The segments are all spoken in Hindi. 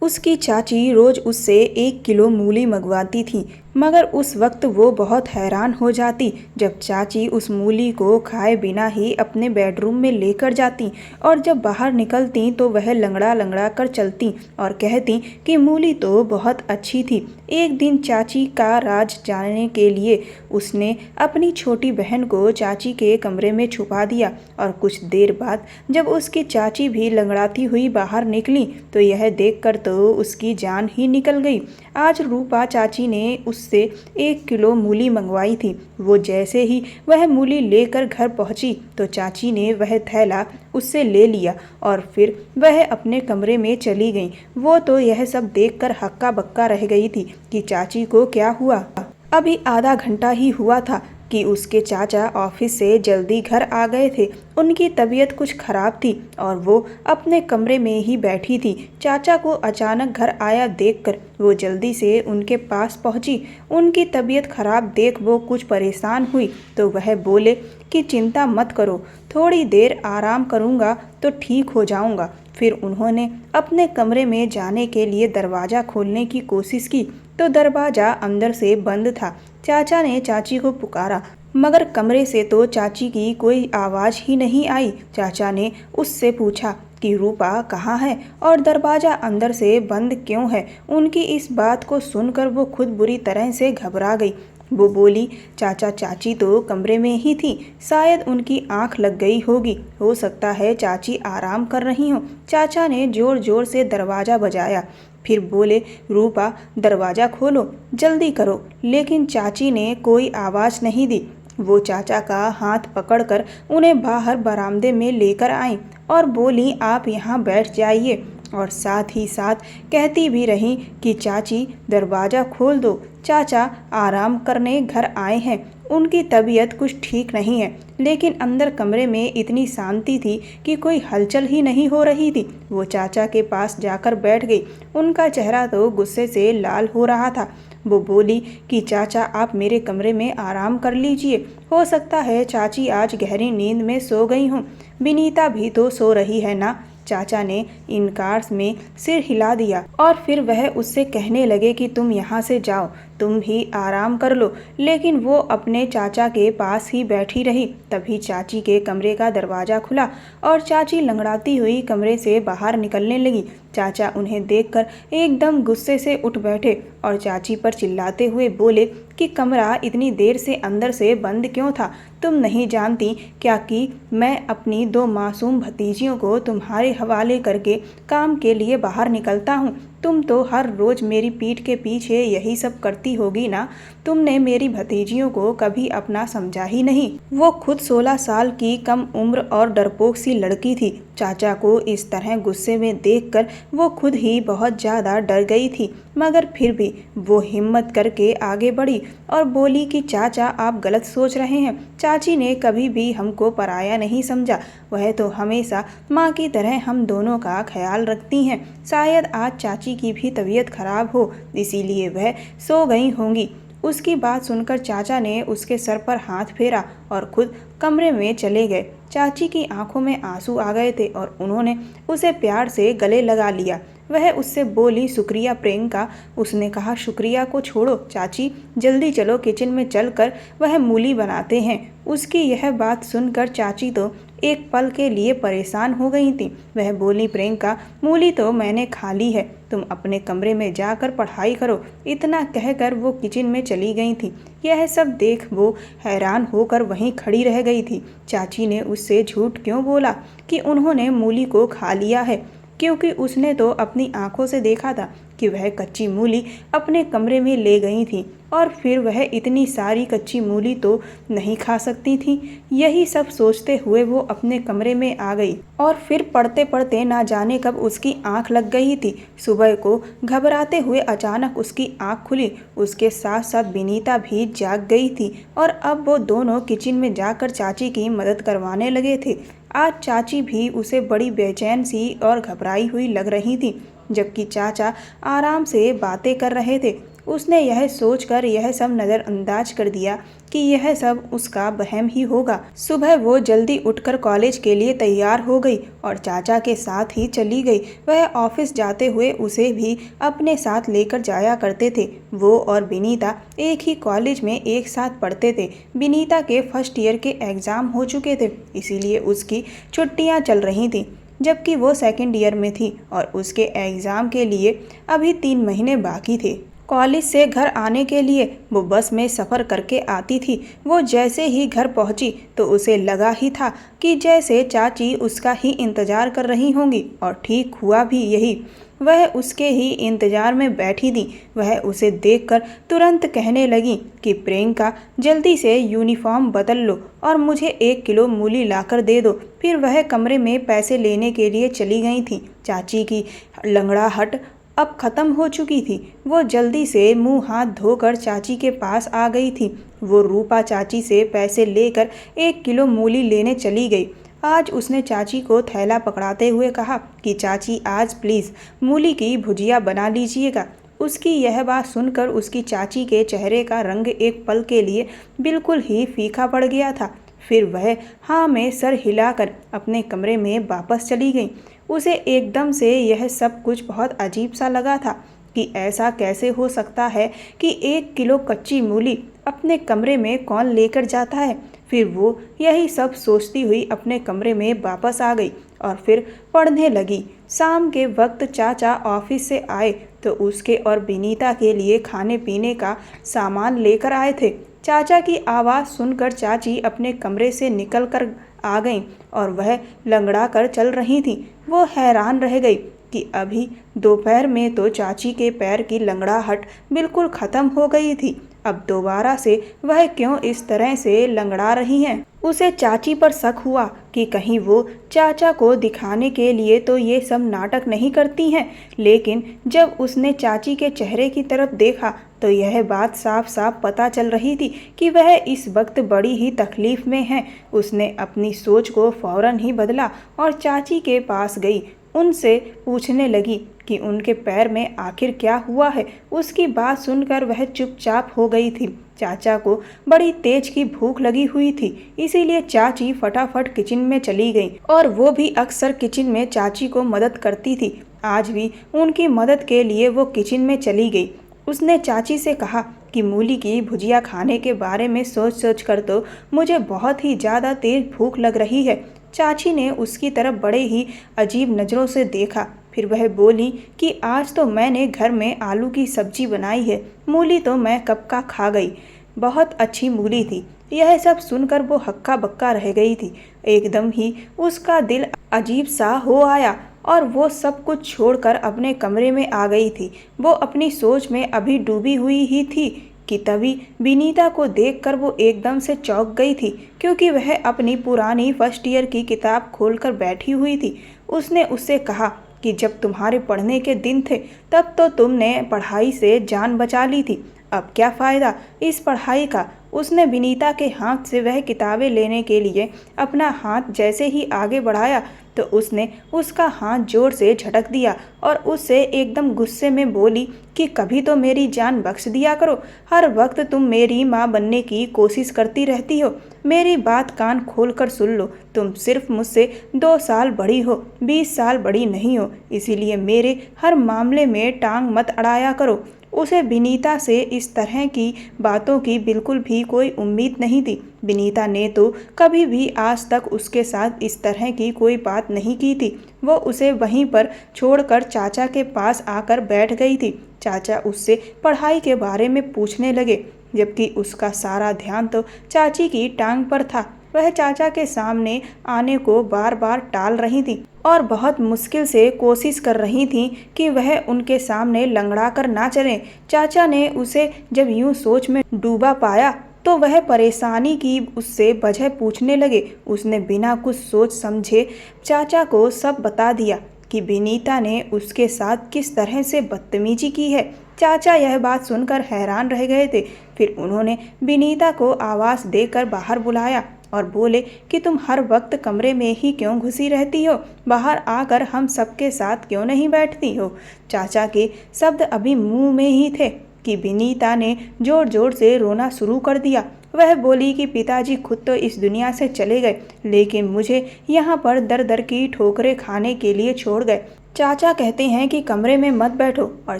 उसकी चाची रोज उससे 1 किलो मूली मंगवाती थी, मगर उस वक्त वो बहुत हैरान हो जाती जब चाची उस मूली को खाए बिना ही अपने बेडरूम में लेकर जाती और जब बाहर निकलती तो वह लंगड़ा लंगड़ा कर चलती और कहती कि मूली तो बहुत अच्छी थी। एक दिन चाची का राज जानने के लिए उसने अपनी छोटी बहन को चाची के कमरे में छुपा दिया और कुछ देर बाद जब उसकी चाची भी लंगड़ाती हुई बाहर निकली तो यह देखकर तो उसकी जान ही निकल गई। आज रूपा चाची ने उससे 1 किलो मूली मंगवाई थी। वो जैसे ही वह मूली लेकर घर पहुंची तो चाची ने वह थैला उससे ले लिया और फिर वह अपने कमरे में चली गई। वो तो यह सब देखकर हक्का बक्का रह गई थी कि चाची को क्या हुआ। अभी आधा घंटा ही हुआ था कि उसके चाचा ऑफिस से जल्दी घर आ गए थे। उनकी तबीयत कुछ खराब थी और वो अपने कमरे में ही बैठी थी। चाचा को अचानक घर आया देखकर वो जल्दी से उनके पास पहुंची। उनकी तबीयत खराब देख वो कुछ परेशान हुई तो वह बोले कि चिंता मत करो, थोड़ी देर आराम करूंगा तो ठीक हो जाऊंगा। फिर उन्होंने अपने कमरे में जाने के लिए दरवाज़ा खोलने की कोशिश की तो दरवाज़ा अंदर से बंद था। चाचा ने चाची को पुकारा मगर कमरे से तो चाची की कोई आवाज़ ही नहीं आई। चाचा ने उससे पूछा कि रूपा कहाँ है और दरवाज़ा अंदर से बंद क्यों है। उनकी इस बात को सुनकर वो खुद बुरी तरह से घबरा गई। वो बोली, चाचा चाची तो कमरे में ही थी, शायद उनकी आंख लग गई होगी, हो सकता है चाची आराम कर रही हो। चाचा ने जोर जोर से दरवाज़ा बजाया, फिर बोले, रूपा दरवाज़ा खोलो, जल्दी करो। लेकिन चाची ने कोई आवाज़ नहीं दी। वो चाचा का हाथ पकड़कर उन्हें बाहर बरामदे में लेकर आई और बोली, आप यहाँ बैठ जाइए, और साथ ही साथ कहती भी रहीं कि चाची दरवाज़ा खोल दो, चाचा आराम करने घर आए हैं, उनकी तबीयत कुछ ठीक नहीं है। लेकिन अंदर कमरे में इतनी शांति थी कि कोई हलचल ही नहीं हो रही थी। वो चाचा के पास जाकर बैठ गई। उनका चेहरा तो गुस्से से लाल हो रहा था। वो बोली कि चाचा आप मेरे कमरे में आराम कर लीजिए, हो सकता है चाची आज गहरी नींद में सो गई हों। विनीता भी तो सो रही है ना। चाचा ने इनकार में सिर हिला दिया और फिर वह उससे कहने लगे कि तुम यहाँ से जाओ, तुम भी आराम कर लो। लेकिन वो अपने चाचा के पास ही बैठी रही। तभी चाची के कमरे का दरवाज़ा खुला और चाची लंगड़ाती हुई कमरे से बाहर निकलने लगी। चाचा उन्हें देखकर एकदम गुस्से से उठ बैठे और चाची पर चिल्लाते हुए बोले कि कमरा इतनी देर से अंदर से बंद क्यों था? तुम नहीं जानती क्या कि मैं अपनी 2 मासूम भतीजियों को तुम्हारे हवाले करके काम के लिए बाहर निकलता हूँ? तुम तो हर रोज़ मेरी पीठ के पीछे यही सब करती होगी ना। तुमने मेरी भतीजियों को कभी अपना समझा ही नहीं। वो खुद 16 साल की कम उम्र और डरपोक सी लड़की थी। चाचा को इस तरह गुस्से में देखकर वो खुद ही बहुत ज़्यादा डर गई थी, मगर फिर भी वो हिम्मत करके आगे बढ़ी और बोली कि चाचा आप गलत सोच रहे हैं। चाची ने कभी भी हमको पराया नहीं समझा, वह तो हमेशा माँ की तरह हम दोनों का ख्याल रखती हैं। शायद आज चाची की भी तबीयत खराब हो, इसीलिए वह सो गई होंगी। उसकी बात सुनकर चाचा ने उसके सर पर हाथ फेरा और खुद कमरे में चले गए। चाची की आंखों में आंसू आ गए थे और उन्होंने उसे प्यार से गले लगा लिया। वह उससे बोली, शुक्रिया प्रियंका। उसने कहा, शुक्रिया को छोड़ो चाची, जल्दी चलो किचन में चलकर वह मूली बनाते हैं। उसकी यह बात सुनकर चाची तो एक पल के लिए परेशान हो गई थी। वह बोली, प्रियंका मूली तो मैंने खा ली है, तुम अपने कमरे में जाकर पढ़ाई करो। इतना कहकर वो किचन में चली गई थी। यह सब देख वो हैरान होकर वहीं खड़ी रह गई थी। चाची ने उससे झूठ क्यों बोला कि उन्होंने मूली को खा लिया है, क्योंकि उसने तो अपनी आंखों से देखा था कि वह कच्ची मूली अपने कमरे में ले गई थी और फिर वह इतनी सारी कच्ची मूली तो नहीं खा सकती थी। यही सब सोचते हुए वो अपने कमरे में आ गई और फिर पढ़ते पढ़ते ना जाने कब उसकी आंख लग गई थी। सुबह को घबराते हुए अचानक उसकी आंख खुली। उसके साथ साथ विनीता भी जाग गई थी और अब वो दोनों किचन में जाकर चाची की मदद करवाने लगे थे। आज चाची भी उसे बड़ी बेचैन सी और घबराई हुई लग रही थी, जबकि चाचा आराम से बातें कर रहे थे। उसने यह सोचकर यह सब नज़रअंदाज कर दिया कि यह सब उसका वहम ही होगा। सुबह वो जल्दी उठकर कॉलेज के लिए तैयार हो गई और चाचा के साथ ही चली गई। वह ऑफिस जाते हुए उसे भी अपने साथ लेकर जाया करते थे। वो और विनीता एक ही कॉलेज में एक साथ पढ़ते थे। विनीता के फर्स्ट ईयर के एग्ज़ाम हो चुके थे, इसीलिए उसकी छुट्टियां चल रही थीं, जबकि वो सेकंड ईयर में थी और उसके एग्ज़ाम के लिए अभी 3 महीने बाकी थे। कॉलेज से घर आने के लिए वो बस में सफ़र करके आती थी। वो जैसे ही घर पहुंची तो उसे लगा ही था कि जैसे चाची उसका ही इंतज़ार कर रही होंगी, और ठीक हुआ भी यही। वह उसके ही इंतज़ार में बैठी थी। वह उसे देखकर तुरंत कहने लगी कि प्रियंका, जल्दी से यूनिफॉर्म बदल लो और मुझे 1 किलो मूली लाकर दे दो। फिर वह कमरे में पैसे लेने के लिए चली गई थी। चाची की लंगड़ाहट अब ख़त्म हो चुकी थी। वो जल्दी से मुंह हाथ धोकर चाची के पास आ गई थी। वो रूपा चाची से पैसे लेकर 1 किलो मूली लेने चली गई। आज उसने चाची को थैला पकड़ाते हुए कहा कि चाची, आज प्लीज़ मूली की भुजिया बना लीजिएगा। उसकी यह बात सुनकर उसकी चाची के चेहरे का रंग एक पल के लिए बिल्कुल ही फीका पड़ गया था। फिर वह हाँ में सर हिलाकर अपने कमरे में वापस चली गई। उसे एकदम से यह सब कुछ बहुत अजीब सा लगा था कि ऐसा कैसे हो सकता है कि 1 किलो कच्ची मूली अपने कमरे में कौन लेकर जाता है। फिर वो यही सब सोचती हुई अपने कमरे में वापस आ गई और फिर पढ़ने लगी। शाम के वक्त चाचा ऑफिस से आए तो उसके और विनीता के लिए खाने पीने का सामान लेकर आए थे। चाचा की आवाज़ सुनकर चाची अपने कमरे से निकल कर आ गईं और वह लंगड़ा कर चल रही थी। वो हैरान रह गई कि अभी दोपहर में तो चाची के पैर की लंगड़ाहट बिल्कुल ख़त्म हो गई थी। अब दोबारा से वह क्यों इस तरह से लंगड़ा रही हैं। उसे चाची पर शक हुआ कि कहीं वो चाचा को दिखाने के लिए तो ये सब नाटक नहीं करती हैं। लेकिन जब उसने चाची के चेहरे की तरफ देखा तो यह बात साफ साफ पता चल रही थी कि वह इस वक्त बड़ी ही तकलीफ़ में है। उसने अपनी सोच को फौरन ही बदला और चाची के पास गई। उनसे पूछने लगी कि उनके पैर में आखिर क्या हुआ है। उसकी बात सुनकर वह चुपचाप हो गई थी। चाचा को बड़ी तेज की भूख लगी हुई थी, इसीलिए चाची फटाफट किचन में चली गई और वो भी अक्सर किचन में चाची को मदद करती थी। आज भी उनकी मदद के लिए वो किचन में चली गई। उसने चाची से कहा कि मूली की भुजिया खाने के बारे में सोच सोच कर तो मुझे बहुत ही ज़्यादा तेज भूख लग रही है। चाची ने उसकी तरफ बड़े ही अजीब नज़रों से देखा। फिर वह बोली कि आज तो मैंने घर में आलू की सब्जी बनाई है, मूली तो मैं कब का खा गई, बहुत अच्छी मूली थी। यह सब सुनकर वो हक्का बक्का रह गई थी। एकदम ही उसका दिल अजीब सा हो आया और वो सब कुछ छोड़कर अपने कमरे में आ गई थी। वो अपनी सोच में अभी डूबी हुई ही थी कि तभी विनीता को देखकर वो एकदम से चौंक गई थी, क्योंकि वह अपनी पुरानी फर्स्ट ईयर की किताब खोलकर बैठी हुई थी। उसने उससे कहा कि जब तुम्हारे पढ़ने के दिन थे तब तो तुमने पढ़ाई से जान बचा ली थी, अब क्या फ़ायदा इस पढ़ाई का। उसने विनीता के हाथ से वह किताबें लेने के लिए अपना हाथ जैसे ही आगे बढ़ाया तो उसने उसका हाथ जोर से झटक दिया और उससे एकदम गुस्से में बोली कि कभी तो मेरी जान बख्श दिया करो, हर वक्त तुम मेरी माँ बनने की कोशिश करती रहती हो। मेरी बात कान खोल कर सुन लो, तुम सिर्फ मुझसे 2 साल बड़ी हो, 20 साल बड़ी नहीं हो, इसीलिए मेरे हर मामले में टांग मत अड़ाया करो। उसे विनीता से इस तरह की बातों की बिल्कुल भी कोई उम्मीद नहीं थी। विनीता ने तो कभी भी आज तक उसके साथ इस तरह की कोई बात नहीं की थी। वो उसे वहीं पर छोड़कर चाचा के पास आकर बैठ गई थी। चाचा उससे पढ़ाई के बारे में पूछने लगे, जबकि उसका सारा ध्यान तो चाची की टांग पर था। वह चाचा के सामने आने को बार बार टाल रही थी और बहुत मुश्किल से कोशिश कर रही थी कि वह उनके सामने लंगड़ा कर ना चले। चाचा ने उसे जब यूं सोच में डूबा पाया तो वह परेशानी की उससे वजह पूछने लगे। उसने बिना कुछ सोच समझे चाचा को सब बता दिया कि विनीता ने उसके साथ किस तरह से बदतमीजी की है। चाचा यह बात सुनकर हैरान रह गए थे। फिर उन्होंने विनीता को आवाज़ देकर बाहर बुलाया और बोले कि तुम हर वक्त कमरे में ही क्यों घुसी रहती हो, बाहर आकर हम सबके साथ क्यों नहीं बैठती हो। चाचा के शब्द अभी मुंह में ही थे कि विनीता ने जोर जोर से रोना शुरू कर दिया। वह बोली कि पिताजी खुद तो इस दुनिया से चले गए, लेकिन मुझे यहाँ पर दर दर की ठोकरें खाने के लिए छोड़ गए। चाचा कहते हैं कि कमरे में मत बैठो और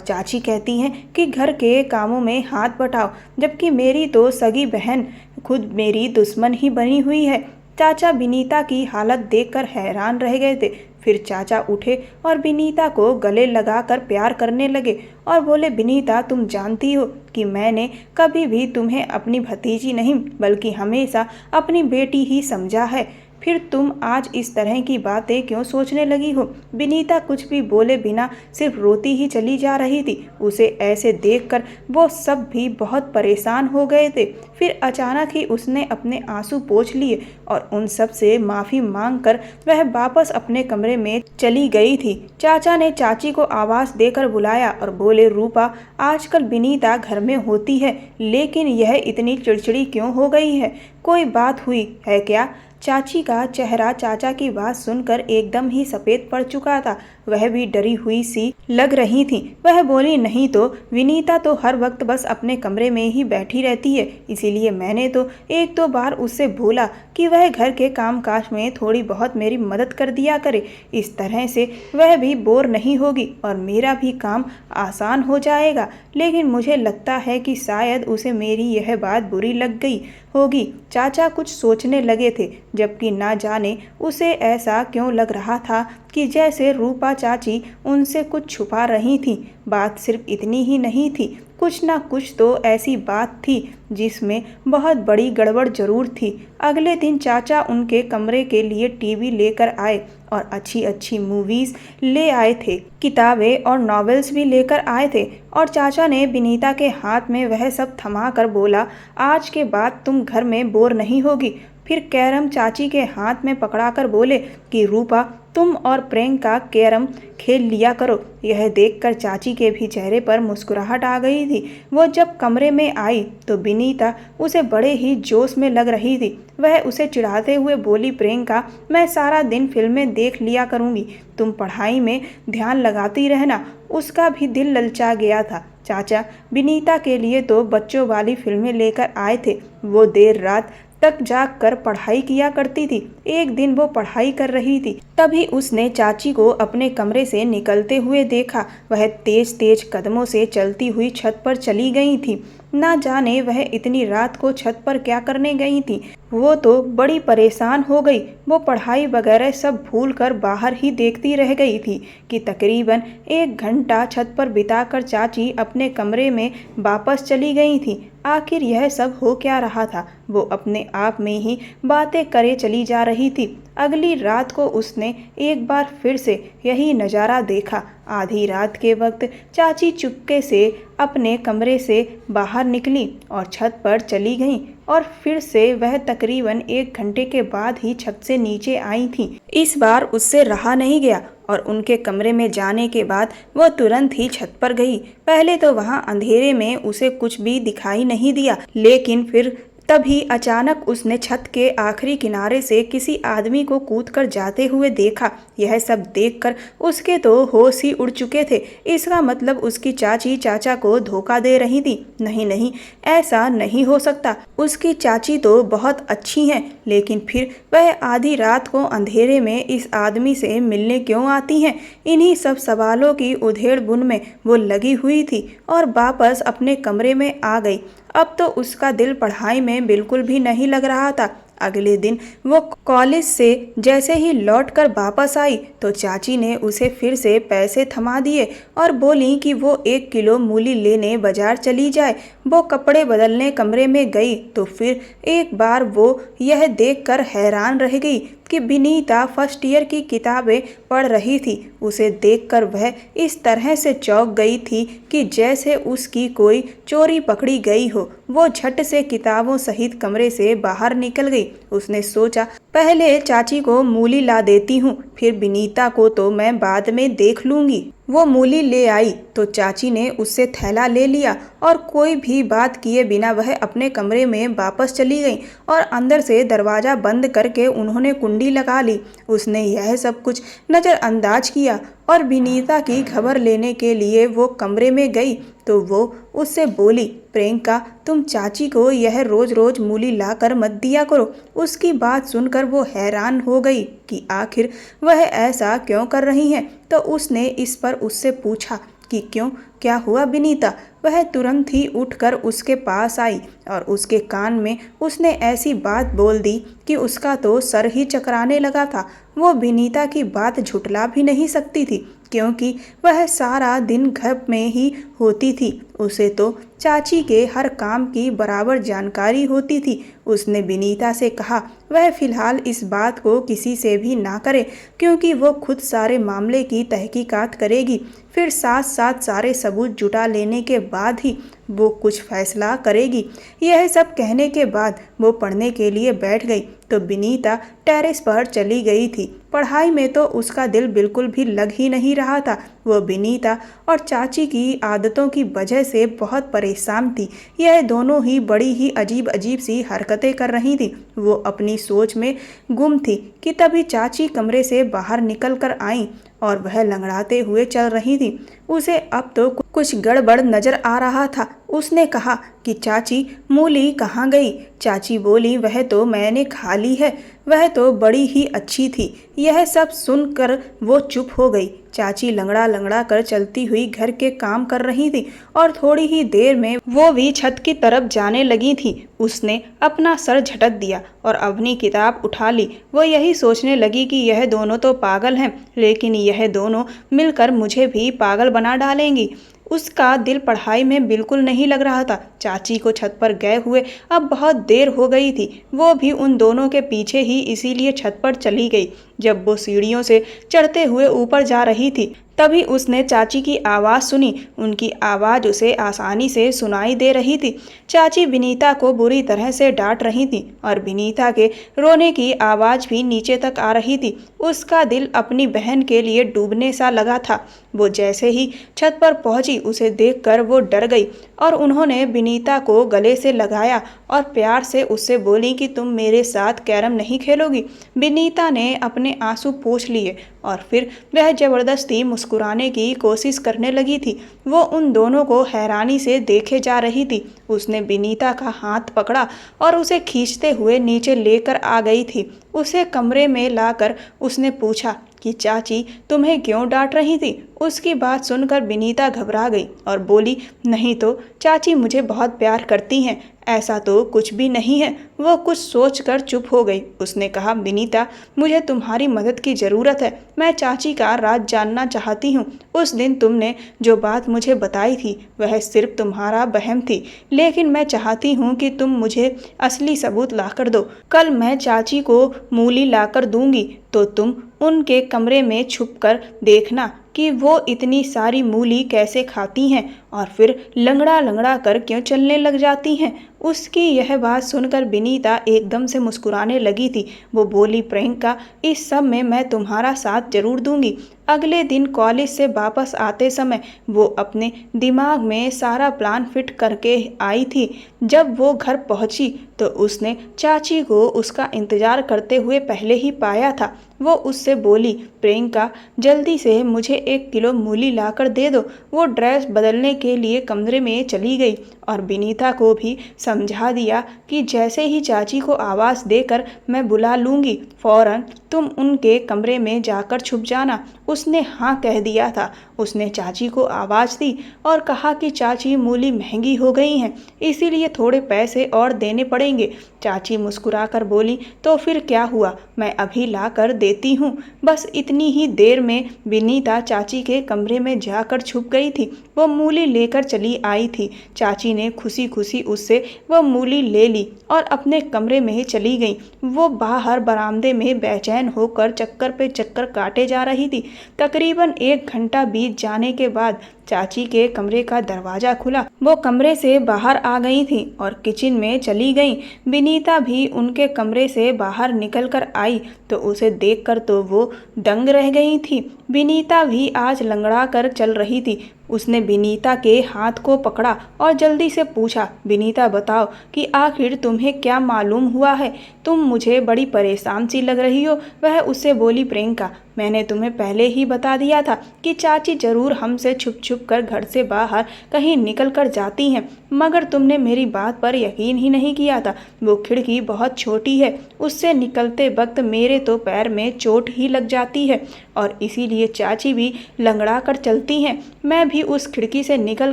चाची कहती हैं कि घर के कामों में हाथ बटाओ, जबकि मेरी तो सगी बहन खुद मेरी दुश्मन ही बनी हुई है। चाचा विनीता की हालत देखकर हैरान रह गए थे। फिर चाचा उठे और विनीता को गले लगाकर प्यार करने लगे और बोले, विनीता तुम जानती हो कि मैंने कभी भी तुम्हें अपनी भतीजी नहीं बल्कि हमेशा अपनी बेटी ही समझा है। फिर तुम आज इस तरह की बातें क्यों सोचने लगी हो? विनीता कुछ भी बोले बिना सिर्फ रोती ही चली जा रही थी। उसे ऐसे देखकर वो सब भी बहुत परेशान हो गए थे। फिर अचानक ही उसने अपने आंसू पोंछ लिए और उन सब से माफ़ी मांगकर वह वापस अपने कमरे में चली गई थी। चाचा ने चाची को आवाज़ देकर बुलाया और बोले, रूपा आजकल विनीता घर में होती है, लेकिन यह इतनी चिड़चिड़ी क्यों हो गई है? कोई बात हुई है क्या? चाची का चेहरा चाचा की बात सुनकर एकदम ही सफ़ेद पड़ चुका था। वह भी डरी हुई सी लग रही थी। वह बोली, नहीं तो विनीता तो हर वक्त बस अपने कमरे में ही बैठी रहती है, इसीलिए मैंने तो एक दो बार उससे बोला कि वह घर के कामकाज में थोड़ी बहुत मेरी मदद कर दिया करे। इस तरह से वह भी बोर नहीं होगी और मेरा भी काम आसान हो जाएगा। लेकिन मुझे लगता है कि शायद उसे मेरी यह बात बुरी लग गई होगी। चाचा कुछ सोचने लगे थे, जबकि ना जाने उसे ऐसा क्यों लग रहा था कि जैसे रूपा चाची उनसे कुछ छुपा रही थी। बात सिर्फ इतनी ही नहीं थी, कुछ ना कुछ तो ऐसी बात थी जिसमें बहुत बड़ी गड़बड़ जरूर थी। अगले दिन चाचा उनके कमरे के लिए टीवी लेकर आए और अच्छी अच्छी मूवीज़ ले आए थे। किताबें और नॉवेल्स भी लेकर आए थे और चाचा ने विनीता के हाथ में वह सब थमा कर बोला, आज के बाद तुम घर में बोर नहीं होगी। फिर कैरम चाची के हाथ में पकड़ाकर बोले कि रूपा तुम और प्रियंका कैरम खेल लिया करो। यह देखकर चाची के भी चेहरे पर मुस्कुराहट आ गई थी। वो जब कमरे में आई तो विनीता उसे बड़े ही जोश में लग रही थी। वह उसे चिढ़ाते हुए बोली, प्रियंका मैं सारा दिन फिल्में देख लिया करूँगी, तुम पढ़ाई में ध्यान लगाती रहना। उसका भी दिल ललचा गया था। चाचा विनीता के लिए तो बच्चों वाली फिल्में लेकर आए थे। वो देर रात तक जाग कर पढ़ाई किया करती थी। एक दिन वो पढ़ाई कर रही थी, तभी उसने चाची को अपने कमरे से निकलते हुए देखा। वह तेज तेज कदमों से चलती हुई छत पर चली गई थी। ना जाने वह इतनी रात को छत पर क्या करने गई थी। वो तो बड़ी परेशान हो गई। वो पढ़ाई वगैरह सब भूलकर बाहर ही देखती रह गई थी कि तकरीबन 1 घंटा छत पर बिताकर चाची अपने कमरे में वापस चली गई थी। आखिर यह सब हो क्या रहा था? वो अपने आप में ही बातें करे चली जा रही थी। अगली रात को उसने एक बार फिर से यही नज़ारा देखा। आधी रात के वक्त चाची चुपके से अपने कमरे से बाहर निकली और छत पर चली गईं और फिर से वह तकरीबन 1 घंटे के बाद ही छत से नीचे आई थी। इस बार उससे रहा नहीं गया और उनके कमरे में जाने के बाद वो तुरंत ही छत पर गई। पहले तो वहाँ अंधेरे में उसे कुछ भी दिखाई नहीं दिया, लेकिन फिर तभी अचानक उसने छत के आखिरी किनारे से किसी आदमी को कूदकर जाते हुए देखा। यह सब देखकर उसके तो होश ही उड़ चुके थे। इसका मतलब उसकी चाची चाचा को धोखा दे रही थी। नहीं नहीं, ऐसा नहीं हो सकता। उसकी चाची तो बहुत अच्छी हैं, लेकिन फिर वह आधी रात को अंधेरे में इस आदमी से मिलने क्यों आती हैं? इन्हीं सब सवालों की उधेड़-बुन में वो लगी हुई थी और वापस अपने कमरे में आ गई। अब तो उसका दिल पढ़ाई में बिल्कुल भी नहीं लग रहा था। अगले दिन वो कॉलेज से जैसे ही लौटकर वापस आई तो चाची ने उसे फिर से पैसे थमा दिए और बोली कि वो 1 किलो मूली लेने बाजार चली जाए। वो कपड़े बदलने कमरे में गई तो फिर एक बार वो यह देखकर हैरान रह गई कि विनीता फर्स्ट ईयर की किताबें पढ़ रही थी। उसे देखकर वह इस तरह से चौंक गई थी कि जैसे उसकी कोई चोरी पकड़ी गई हो। वो झट से किताबों सहित कमरे से बाहर निकल गई। उसने सोचा, पहले चाची को मूली ला देती हूँ, फिर विनीता को तो मैं बाद में देख लूँगी। वो मूली ले आई तो चाची ने उससे थैला ले लिया और कोई भी बात किए बिना वह अपने कमरे में वापस चली गई और अंदर से दरवाज़ा बंद करके उन्होंने कुंडी लगा ली। उसने यह सब कुछ नज़रअंदाज किया और विनीता की खबर लेने के लिए वो कमरे में गई तो वो उससे बोली, प्रियंका तुम चाची को यह रोज रोज मूली लाकर मत दिया करो। उसकी बात सुनकर वो हैरान हो गई कि आखिर वह ऐसा क्यों कर रही हैं। तो उसने इस पर उससे पूछा कि क्यों, क्या हुआ विनीता। वह तुरंत ही उठकर उसके पास आई और उसके कान में उसने ऐसी बात बोल दी कि उसका तो सर ही चकराने लगा था। वो विनीता की बात झुठला भी नहीं सकती थी क्योंकि वह सारा दिन घर में ही होती थी। उसे तो चाची के हर काम की बराबर जानकारी होती थी। उसने विनीता से कहा वह फिलहाल इस बात को किसी से भी ना करे क्योंकि वो खुद सारे मामले की तहकीकात करेगी। फिर साथ साथ सारे सबूत जुटा लेने के बाद ही वो कुछ फैसला करेगी। यह सब कहने के बाद वो पढ़ने के लिए बैठ गई तो विनीता टेरेस पर चली गई थी। पढ़ाई में तो उसका दिल बिल्कुल भी लग ही नहीं रहा था। वो विनीता और चाची की आदतों की वजह से बहुत परेशान थी। यह दोनों ही बड़ी ही अजीब अजीब सी हरकतें कर रही थी। वो अपनी सोच में गुम थी कि तभी चाची कमरे से बाहर निकल कर आई और वह लंगड़ाते हुए चल रही थी। उसे अब तो कुछ गड़बड़ नजर आ रहा था। उसने कहा कि चाची मूली कहाँ गई। चाची बोली वह तो मैंने खा ली है, वह तो बड़ी ही अच्छी थी। यह सब सुनकर वो चुप हो गई। चाची लंगड़ा लंगड़ा कर चलती हुई घर के काम कर रही थी और थोड़ी ही देर में वो भी छत की तरफ जाने लगी थी। उसने अपना सर झटक दिया और अपनी किताब उठा ली। वो यही सोचने लगी कि यह दोनों तो पागल हैं, लेकिन यह दोनों मिलकर मुझे भी पागल बना डालेंगी। उसका दिल पढ़ाई में बिल्कुल नहीं लग रहा था। चाची को छत पर गए हुए अब बहुत देर हो गई थी। वो भी उन दोनों के पीछे ही इसीलिए छत पर चली गई। जब वो सीढ़ियों से चढ़ते हुए ऊपर जा रही थी तभी उसने चाची की आवाज़ सुनी। उनकी आवाज़ उसे आसानी से सुनाई दे रही थी। चाची विनीता को बुरी तरह से डांट रही थी और विनीता के रोने की आवाज़ भी नीचे तक आ रही थी। उसका दिल अपनी बहन के लिए डूबने सा लगा था। वो जैसे ही छत पर पहुंची उसे देखकर वो डर गई और उन्होंने विनीता को गले से लगाया और प्यार से उससे बोली कि तुम मेरे साथ कैरम नहीं खेलोगी। विनीता ने अपने आंसू पोंछ लिए और फिर वह जबरदस्ती मुस्कुराने की कोशिश करने लगी थी। वो उन दोनों को हैरानी से देखे जा रही थी। उसने विनीता का हाथ पकड़ा और उसे खींचते हुए नीचे लेकर आ गई थी। उसे कमरे में लाकर उसने पूछा कि चाची तुम्हें क्यों डांट रही थी। उसकी बात सुनकर विनीता घबरा गई और बोली नहीं तो चाची मुझे बहुत प्यार करती हैं, ऐसा तो कुछ भी नहीं है। वो कुछ सोचकर चुप हो गई। उसने कहा विनीता मुझे तुम्हारी मदद की ज़रूरत है। मैं चाची का राज जानना चाहती हूँ। उस दिन तुमने जो बात मुझे बताई थी वह सिर्फ तुम्हारा वहम थी, लेकिन मैं चाहती हूँ कि तुम मुझे असली सबूत लाकर दो। कल मैं चाची को मूली लाकर दूंगी तो तुम उनके कमरे में छुपकर देखना कि वो इतनी सारी मूली कैसे खाती हैं और फिर लंगड़ा लंगड़ा कर क्यों चलने लग जाती हैं। उसकी यह बात सुनकर विनीता एकदम से मुस्कुराने लगी थी। वो बोली प्रियंका इस सब में मैं तुम्हारा साथ जरूर दूंगी। अगले दिन कॉलेज से वापस आते समय वो अपने दिमाग में सारा प्लान फिट करके आई थी। जब वो घर पहुंची तो उसने चाची को उसका इंतजार करते हुए पहले ही पाया था। वो उससे बोली प्रियंका जल्दी से मुझे 1 किलो मूली लाकर दे दो। वो ड्रेस बदलने के लिए कमरे में चली गई और विनीता को भी समझा दिया कि जैसे ही चाची को आवाज़ देकर मैं बुला लूँगी फ़ौरन तुम उनके कमरे में जाकर छुप जाना। उसने हाँ कह दिया था। उसने चाची को आवाज़ दी और कहा कि चाची मूली महंगी हो गई हैं, इसीलिए थोड़े पैसे और देने पड़ेंगे। चाची मुस्कुराकर बोली तो फिर क्या हुआ, मैं अभी ला कर देती हूँ। बस इतनी ही देर में विनीता चाची के कमरे में जाकर छुप गई थी। वो मूली लेकर चली आई थी। चाची ने खुशी खुशी उससे वह मूली ले ली और अपने कमरे में चली गई। वो बाहर बरामदे में बेचैन होकर चक्कर पे चक्कर काटे जा रही थी। तकरीबन 1 घंटा बीत बीत जाने के बाद चाची के कमरे का दरवाजा खुला। वो कमरे से बाहर आ गई थी और किचन में चली गई। विनीता भी उनके कमरे से बाहर निकल कर आई तो उसे देखकर तो वो दंग रह गई थी। विनीता भी आज लंगड़ा कर चल रही थी। उसने विनीता के हाथ को पकड़ा और जल्दी से पूछा, विनीता बताओ कि आखिर तुम्हें क्या मालूम हुआ है? तुम मुझे बड़ी परेशान सी लग रही हो। वह उससे बोली, प्रियंका मैंने तुम्हें पहले ही बता दिया था कि चाची जरूर हमसे छुप छुप कर घर से बाहर कहीं निकल कर जाती हैं, मगर तुमने मेरी बात पर यकीन ही नहीं किया था। वो खिड़की बहुत छोटी है, उससे निकलते वक्त मेरे तो पैर में चोट ही लग जाती है और इसीलिए चाची भी लंगड़ा कर चलती हैं। मैं भी उस खिड़की से निकल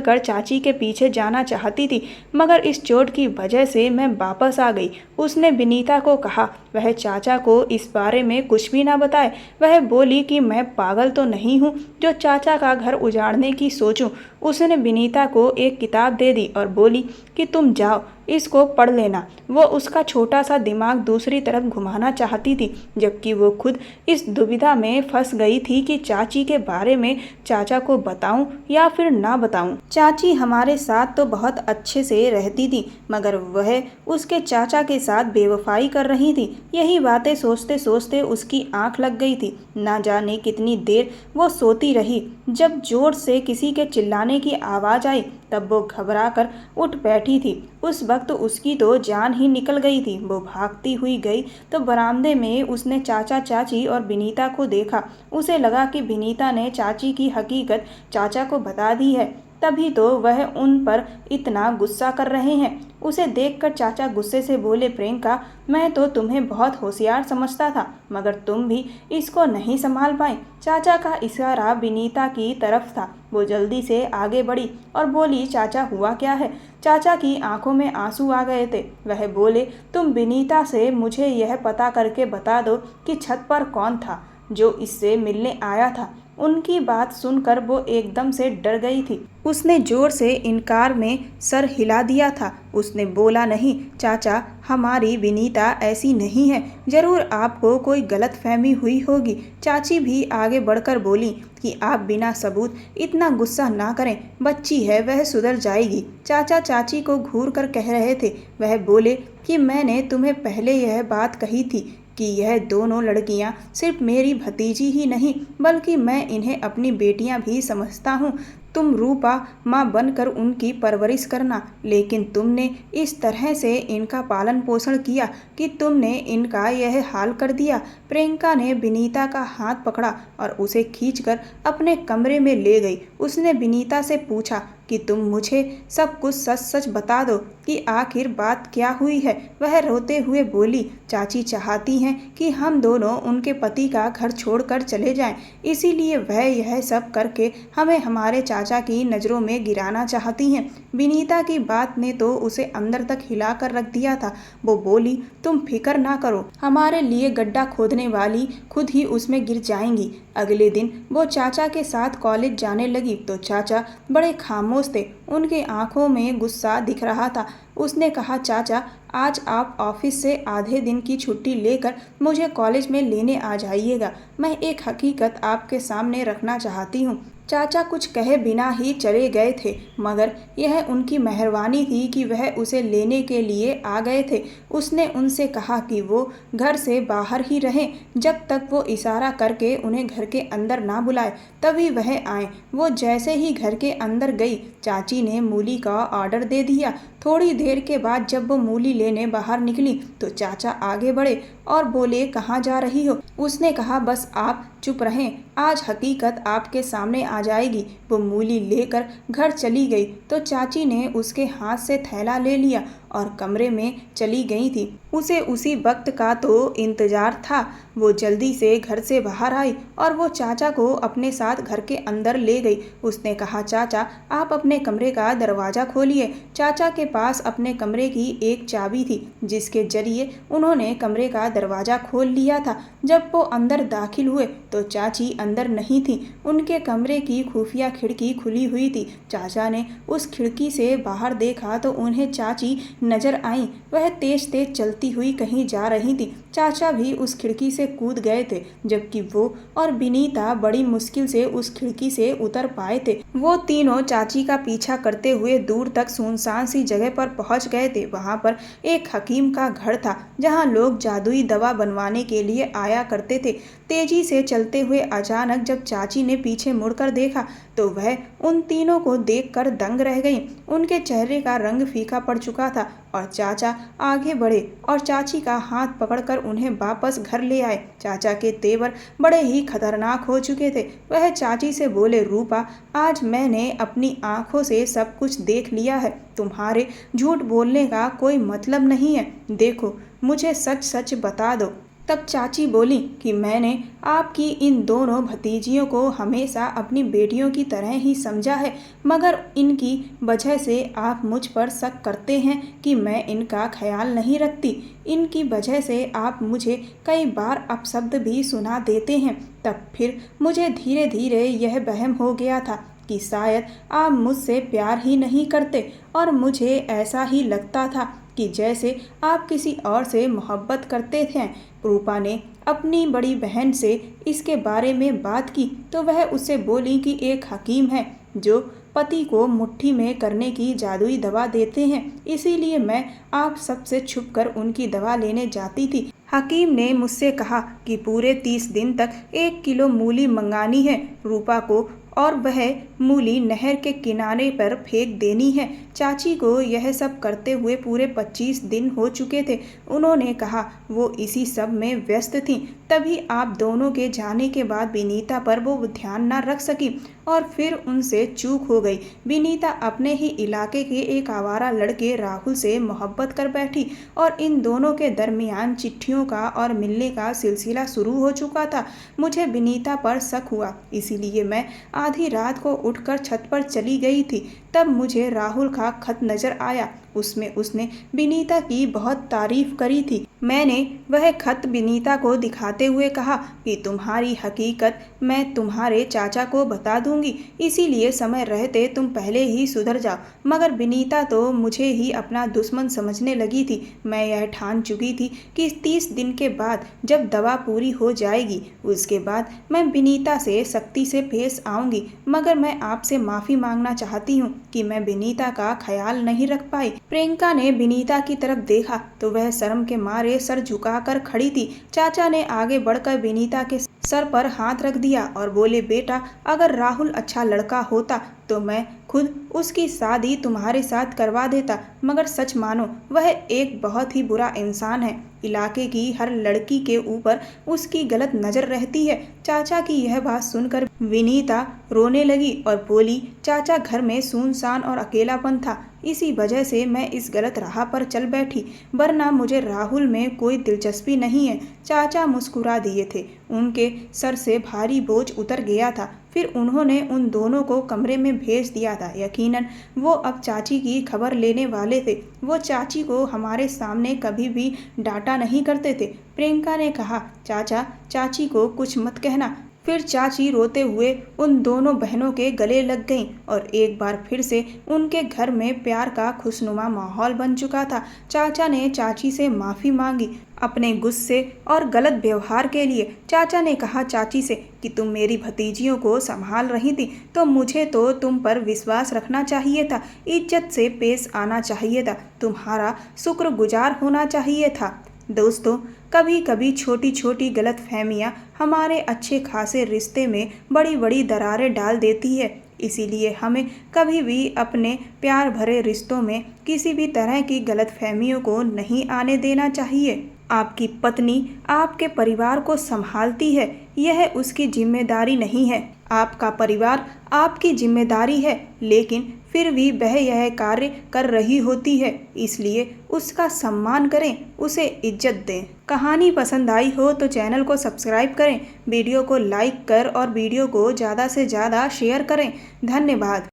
कर चाची के पीछे जाना चाहती थी, मगर इस चोट की वजह से मैं वापस आ गई। उसने विनीता को कहा वह चाचा को इस बारे में कुछ भी ना बताए। वह बोली कि मैं पागल तो नहीं हूँ जो चाचा का घर उजाड़ने की सोचूं। उसने विनीता को एक किताब दे दी और बोली कि तुम जाओ, इसको पढ़ लेना। वो उसका छोटा सा दिमाग दूसरी तरफ घुमाना चाहती थी, जबकि वो खुद इस दुविधा में फंस गई थी कि चाची के बारे में चाचा को बताऊं या फिर ना बताऊं। चाची हमारे साथ तो बहुत अच्छे से रहती थी, मगर वह उसके चाचा के साथ बेवफाई कर रही थी। यही बातें सोचते सोचते उसकी आंख लग गई थी। ना जाने कितनी देर वो सोती रही। जब जोर से किसी के चिल्लाने की आवाज़ आई तब वो घबरा कर उठ बैठी थी। उस वक्त उसकी तो जान ही निकल गई थी। वो भागती हुई गई तो बरामदे में उसने चाचा, चाची और विनीता को देखा। उसे लगा कि विनीता ने चाची की हकीकत चाचा को बता दी है, तभी तो वह उन पर इतना गुस्सा कर रहे हैं। उसे देखकर चाचा गुस्से से बोले, प्रियंका मैं तो तुम्हें बहुत होशियार समझता था, मगर तुम भी इसको नहीं संभाल पाई। चाचा का इशारा विनीता की तरफ था। वो जल्दी से आगे बढ़ी और बोली, चाचा हुआ क्या है? चाचा की आंखों में आंसू आ गए थे। वह बोले, तुम विनीता से मुझे यह पता करके बता दो कि छत पर कौन था जो इससे मिलने आया था। उनकी बात सुनकर वो एकदम से डर गई थी। उसने जोर से इनकार में सर हिला दिया था। उसने बोला, नहीं चाचा, हमारी विनीता ऐसी नहीं है। जरूर आपको कोई गलतफहमी हुई होगी। चाची भी आगे बढ़कर बोली कि आप बिना सबूत इतना गुस्सा ना करें, बच्ची है, वह सुधर जाएगी। चाचा चाची को घूर कर कह रहे थे। वह बोले कि मैंने तुम्हें पहले यह बात कही थी कि यह दोनों लड़कियां सिर्फ मेरी भतीजी ही नहीं बल्कि मैं इन्हें अपनी बेटियां भी समझता हूँ। तुम रूपा माँ बनकर उनकी परवरिश करना, लेकिन तुमने इस तरह से इनका पालन पोषण किया कि तुमने इनका यह हाल कर दिया। प्रियंका ने विनीता का हाथ पकड़ा और उसे खींचकर अपने कमरे में ले गई। उसने विनीता से पूछा कि तुम मुझे सब कुछ सच सच बता दो कि आखिर बात क्या हुई है। वह रोते हुए बोली, चाची चाहती हैं कि हम दोनों उनके पति का घर छोड़कर चले जाएं, इसीलिए वह यह सब करके हमें हमारे चाचा की नज़रों में गिराना चाहती हैं। विनीता की बात ने तो उसे अंदर तक हिला कर रख दिया था। वो बोली, तुम फिक्र ना करो, हमारे लिए गड्ढा खोदने वाली खुद ही उसमें गिर जाएंगी। अगले दिन वो चाचा के साथ कॉलेज जाने लगी तो चाचा बड़े खामोश थे। उनके आंखों में गुस्सा दिख रहा था। उसने कहा, चाचा आज आप ऑफिस से आधे दिन की छुट्टी लेकर मुझे कॉलेज में लेने आ जाइएगा। मैं एक हकीकत आपके सामने रखना चाहती हूँ। चाचा कुछ कहे बिना ही चले गए थे, मगर यह उनकी मेहरबानी थी कि वह उसे लेने के लिए आ गए थे। उसने उनसे कहा कि वो घर से बाहर ही रहें जब तक वो इशारा करके उन्हें घर के अंदर ना बुलाए, तभी वह आए। वो जैसे ही घर के अंदर गई, चाची ने मूली का ऑर्डर दे दिया। थोड़ी देर के बाद जब वो मूली लेने बाहर निकली तो चाचा आगे बढ़े और बोले, कहाँ जा रही हो? उसने कहा, बस आप चुप रहें, आज हकीकत आपके सामने आ जाएगी। वो मूली लेकर घर चली गई तो चाची ने उसके हाथ से थैला ले लिया और कमरे में चली गई थी। उसे उसी वक्त का तो इंतजार था। वो जल्दी से घर से बाहर आई और वो चाचा को अपने साथ घर के अंदर ले गई। उसने कहा, चाचा आप अपने कमरे का दरवाज़ा खोलिए। चाचा के पास अपने कमरे की एक चाबी थी जिसके जरिए उन्होंने कमरे का दरवाज़ा खोल लिया था। जब वो अंदर दाखिल हुए तो चाची अंदर नहीं थी। उनके कमरे की खुफिया खिड़की खुली हुई थी। चाचा ने उस खिड़की से बाहर देखा तो उन्हें चाची नजर आईं। वह तेज तेज चलती हुई कहीं जा रही थी। चाचा भी उस खिड़की से कूद गए थे, जबकि वो और विनीता बड़ी मुश्किल से उस खिड़की से उतर पाए थे। वो तीनों चाची का पीछा करते हुए दूर तक सुनसान सी जगह पर पहुंच गए थे। वहां पर एक हकीम का घर था, जहां लोग जादुई दवा बनवाने के लिए आया करते थे। तेजी से चलते हुए अचानक जब चाची ने पीछे मुड़कर देखा, तो वह उन तीनों को देखकर दंग रह गई। उनके चेहरे का रंग फीका पड़ चुका था और चाचा आगे बढ़े और चाची का हाथ पकड़कर उन्हें वापस घर ले आए। चाचा के तेवर बड़े ही खतरनाक हो चुके थे। वह चाची से बोले, रूपा, आज मैंने अपनी आंखों से सब कुछ देख लिया है। तुम्हारे झूठ बोलने का कोई मतलब नहीं है। देखो, मुझे सच सच बता दो। तब चाची बोली कि मैंने आपकी इन दोनों भतीजियों को हमेशा अपनी बेटियों की तरह ही समझा है, मगर इनकी वजह से आप मुझ पर शक करते हैं कि मैं इनका ख्याल नहीं रखती। इनकी वजह से आप मुझे कई बार अपशब्द भी सुना देते हैं। तब फिर मुझे धीरे धीरे यह वहम हो गया था कि शायद आप मुझसे प्यार ही नहीं करते, और मुझे ऐसा ही लगता था कि जैसे आप किसी और से मोहब्बत करते थे। रूपा ने अपनी बड़ी बहन से इसके बारे में बात की तो वह उससे बोली कि एक हकीम है जो पति को मुट्ठी में करने की जादुई दवा देते हैं, इसीलिए मैं आप सबसे छुपकर उनकी दवा लेने जाती थी। हकीम ने मुझसे कहा कि पूरे 30 दिन तक 1 किलो मूली मंगानी है रूपा को, और वह मूली नहर के किनारे पर फेंक देनी है। चाची को यह सब करते हुए पूरे 25 दिन हो चुके थे। उन्होंने कहा वो इसी सब में व्यस्त थीं। तभी आप दोनों के जाने के बाद विनीता पर वो ध्यान न रख सकी और फिर उनसे चूक हो गई। विनीता अपने ही इलाके के एक आवारा लड़के राहुल से मोहब्बत कर बैठी और इन दोनों के दरमियान चिट्ठियों का और मिलने का सिलसिला शुरू हो चुका था। मुझे विनीता पर शक हुआ, इसीलिए मैं आधी रात को उठकर छत पर चली गई थी। तब मुझे राहुल का खत नजर आया। उसमें उसने विनीता की बहुत तारीफ करी थी। मैंने वह खत विनीता को दिखाते हुए कहा कि तुम्हारी हकीकत मैं तुम्हारे चाचा को बता दूंगी, इसीलिए समय रहते तुम पहले ही सुधर जाओ। मगर विनीता तो मुझे ही अपना दुश्मन समझने लगी थी। मैं यह ठान चुकी थी कि 30 दिन के बाद जब दवा पूरी हो जाएगी, उसके बाद मैं विनीता से सख्ती से पेश आऊंगी। मगर मैं आपसे माफ़ी मांगना चाहती हूँ कि मैं विनीता का ख्याल नहीं रख पाई। प्रियंका ने विनीता की तरफ देखा तो वह शर्म के मारे सर झुकाकर खड़ी थी। चाचा ने आगे बढ़कर विनीता के सर पर हाथ रख दिया और बोले, बेटा, अगर राहुल अच्छा लड़का होता तो मैं खुद उसकी शादी तुम्हारे साथ करवा देता, मगर सच मानो वह एक बहुत ही बुरा इंसान है। इलाके की हर लड़की के ऊपर उसकी गलत नज़र रहती है। चाचा की यह बात सुनकर विनीता रोने लगी और बोली, चाचा, घर में सुनसान और अकेलापन था, इसी वजह से मैं इस गलत राह पर चल बैठी, वरना मुझे राहुल में कोई दिलचस्पी नहीं है। चाचा मुस्कुरा दिए थे। उनके सर से भारी बोझ उतर गया था। फिर उन्होंने उन दोनों को कमरे में भेज दिया था। यकीनन वो अब चाची की खबर लेने वाले थे। वो चाची को हमारे सामने कभी भी डांटा नहीं करते थे। प्रियंका ने कहा, चाचा, चाची को कुछ मत कहना। फिर चाची रोते हुए उन दोनों बहनों के गले लग गईं और एक बार फिर से उनके घर में प्यार का खुशनुमा माहौल बन चुका था। चाचा ने चाची से माफ़ी मांगी अपने गुस्से और गलत व्यवहार के लिए। चाचा ने कहा चाची से कि तुम मेरी भतीजियों को संभाल रही थी तो मुझे तो तुम पर विश्वास रखना चाहिए था, इज्जत से पेश आना चाहिए था, तुम्हारा शुक्रगुजार होना चाहिए था। दोस्तों, कभी कभी छोटी छोटी गलतफहमियां हमारे अच्छे खासे रिश्ते में बड़ी बड़ी दरारें डाल देती है। इसीलिए हमें कभी भी अपने प्यार भरे रिश्तों में किसी भी तरह की गलतफहमियों को नहीं आने देना चाहिए। आपकी पत्नी आपके परिवार को संभालती है, यह उसकी जिम्मेदारी नहीं है। आपका परिवार आपकी जिम्मेदारी है, लेकिन फिर भी वह यह कार्य कर रही होती है, इसलिए उसका सम्मान करें, उसे इज्जत दें। कहानी पसंद आई हो तो चैनल को सब्सक्राइब करें, वीडियो को लाइक कर और वीडियो को ज़्यादा से ज़्यादा शेयर करें। धन्यवाद।